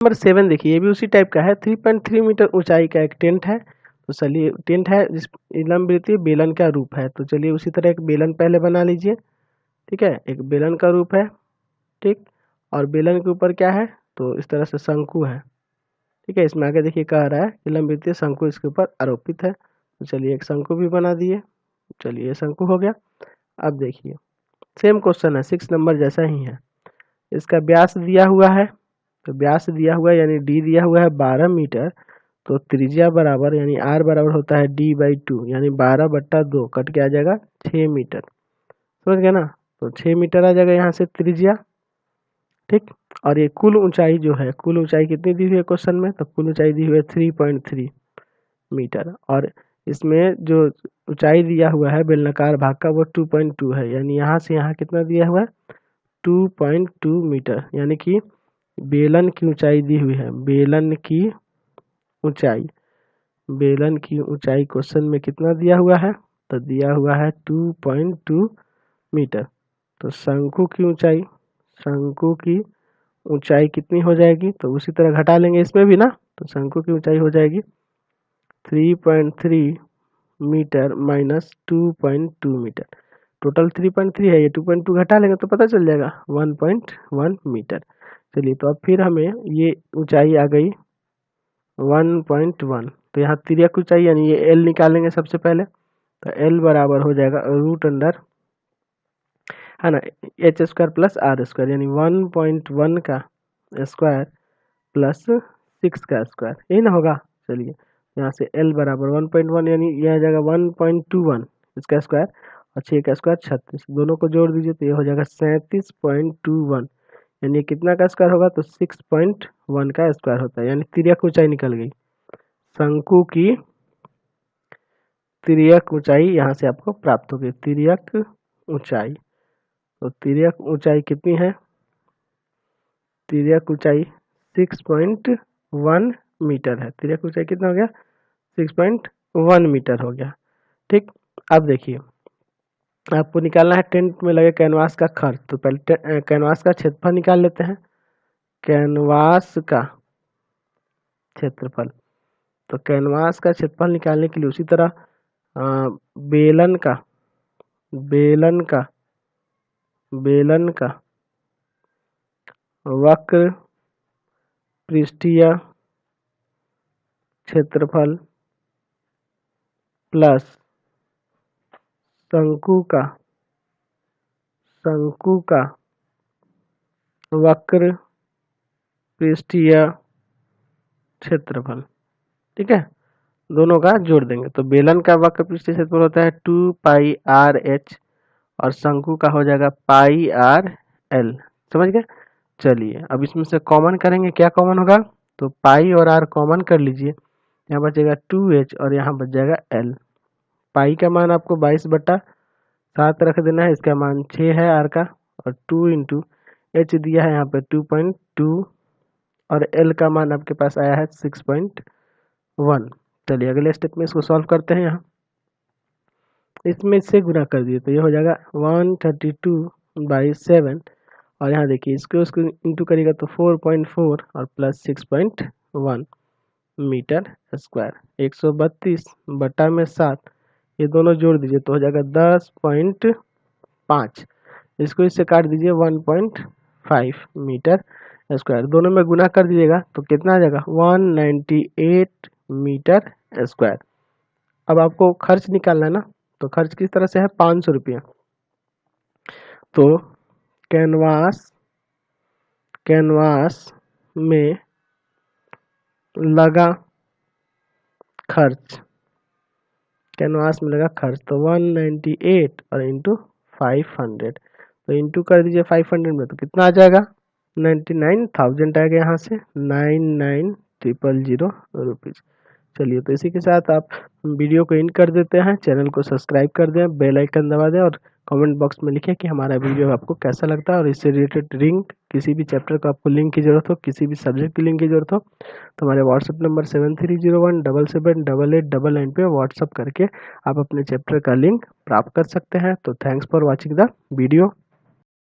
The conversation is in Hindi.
नंबर 7 देखिए, ये भी उसी टाइप का है। 3.3 मीटर ऊंचाई का एक टेंट है। तो चलिए, टेंट है जिस लंब वृत्तीय बेलन का रूप है। तो चलिए उसी तरह एक बेलन पहले बना लीजिए। ठीक है, एक बेलन का रूप है। ठीक, और बेलन के ऊपर क्या है, तो इस तरह से शंकु है। ठीक है, इसमें आगे देखिए कह रहा है कि लंब वृत्तीय शंकु इसके ऊपर आरोपित है। तो चलिए एक शंकु भी बना दिए। चलिए ये शंकु हो गया। अब देखिए सेम क्वेश्चन है, 6 नंबर जैसा ही है। इसका व्यास दिया हुआ है, तो व्यास दिया हुआ है यानी डी दिया हुआ है 12 मीटर। तो त्रिज्या बराबर यानी आर बराबर होता है d/2 यानी 12/2 कट के आ जाएगा 6 मीटर। समझ गया ना, तो 6 मीटर आ जाएगा यहाँ से त्रिज्या। ठीक, और ये कुल ऊंचाई जो है, कुल ऊंचाई कितनी दी हुई है क्वेश्चन में, तो कुल ऊंचाई दी हुई है 3.3 मीटर। और इसमें जो ऊंचाई दिया हुआ है बेलनाकार भाग का वो 2.2 है, यानी यहाँ से यहाँ कितना दिया हुआ है 2.2 मीटर। यानी कि बेलन की ऊंचाई दी हुई है, बेलन की ऊंचाई, बेलन की ऊंचाई क्वेश्चन में कितना दिया हुआ है, तो दिया हुआ है 2.2 मीटर। तो शंकु की ऊंचाई, शंकु की ऊंचाई कितनी हो जाएगी, तो उसी तरह घटा लेंगे इसमें भी ना। तो शंकु की ऊंचाई हो जाएगी 3.3 मीटर माइनस 2.2 मीटर। टोटल 3.3 है, ये 2.2 घटा लेंगे तो पता चल जाएगा 1.1 मीटर। चलिए, तो अब फिर हमें ये ऊंचाई आ गई 1.1। तो यहाँ तिर्यक ऊंचाई यानी ये एल निकालेंगे सबसे पहले। तो एल बराबर हो जाएगा रूट अंडर, है ना, h square plus r square, यानी 1.1 का स्क्वायर प्लस 6 का स्क्वायर, यही ना होगा। चलिए यहाँ से एल बराबर 1.1 यानी यह आ जाएगा 1.21 इसका स्क्वायर, और 6 का स्क्वायर 36, दोनों को जोड़ दीजिए तो ये हो जाएगा 37.21। यानी ये कितना का स्क्वायर होगा, तो 6.1 का स्क्वायर होता है, यानी तिर्यक ऊंचाई निकल गई। शंकु की तिर्यक ऊंचाई यहाँ से आपको प्राप्त होगी, तिर्यक ऊंचाई। तो तिर्यक ऊंचाई कितनी है, तिर्यक ऊंचाई 6.1 मीटर है। तिर्यक ऊंचाई कितना हो गया, 6.1 मीटर हो गया। ठीक, अब देखिए आपको निकालना है टेंट में लगे कैनवास का खर्च। तो पहले कैनवास का क्षेत्रफल निकाल लेते हैं, कैनवास का क्षेत्रफल। तो कैनवास का क्षेत्रफल निकालने के लिए उसी तरह बेलन का, बेलन का, बेलन का वक्र पृष्ठीय क्षेत्रफल प्लस शंकु का, शंकु का वक्र पृष्ठीय क्षेत्रफल, ठीक है, दोनों का जोड़ देंगे। तो बेलन का वक्र पृष्ठीय क्षेत्रफल होता है 2πr/h और शंकु का हो जाएगा πr/l। समझ गए। चलिए अब इसमें से कॉमन करेंगे, क्या कॉमन होगा, तो पाई और आर कॉमन कर लीजिए, यहाँ बचेगा 2h और यहाँ बच जाएगा l। पाई का मान आपको 22/7 रख देना है, इसका मान 6 है आर का, और 2 इंटू एच दिया है यहाँ पे 2.2 और एल का मान आपके पास आया है 6.1। चलिए अगले स्टेप में इसको सॉल्व करते हैं। यहाँ इसमें से गुना कर दिए तो ये हो जाएगा 132/7, और यहाँ देखिए इसको इंटू करेगा तो 4.4 और प्लस 6.1 मीटर स्क्वायर। 132/7 ये दोनों जोड़ दीजिए तो हो जाएगा 10.5, इसको इससे काट दीजिए 1.5 मीटर स्क्वायर। दोनों में गुना कर दीजिएगा तो कितना आ जाएगा 198 मीटर स्क्वायर। अब आपको खर्च निकालना है ना, तो खर्च किस तरह से है, 500 रुपया। तो कैनवास में लगा खर्च, कैनवास में लगा खर्च तो 198 और इंटू 500, तो इंटू कर दीजिए 500 में तो कितना आ जाएगा 99,000 आएगा, यहाँ से 99,000 रुपीज़। चलिए तो इसी के साथ आप वीडियो को एंड कर देते हैं। चैनल को सब्सक्राइब कर दें, बेल आइकन दबा दें और कमेंट बॉक्स में लिखें कि हमारा वीडियो आपको कैसा लगता है, और इससे रिलेटेड लिंक, किसी भी चैप्टर का आपको लिंक की ज़रूरत हो, किसी भी सब्जेक्ट की लिंक की ज़रूरत हो तो हमारे व्हाट्सअप नंबर 7301778899 पे व्हाट्सअप करके आप अपने चैप्टर का लिंक प्राप्त कर सकते हैं। तो thanks for watching the video.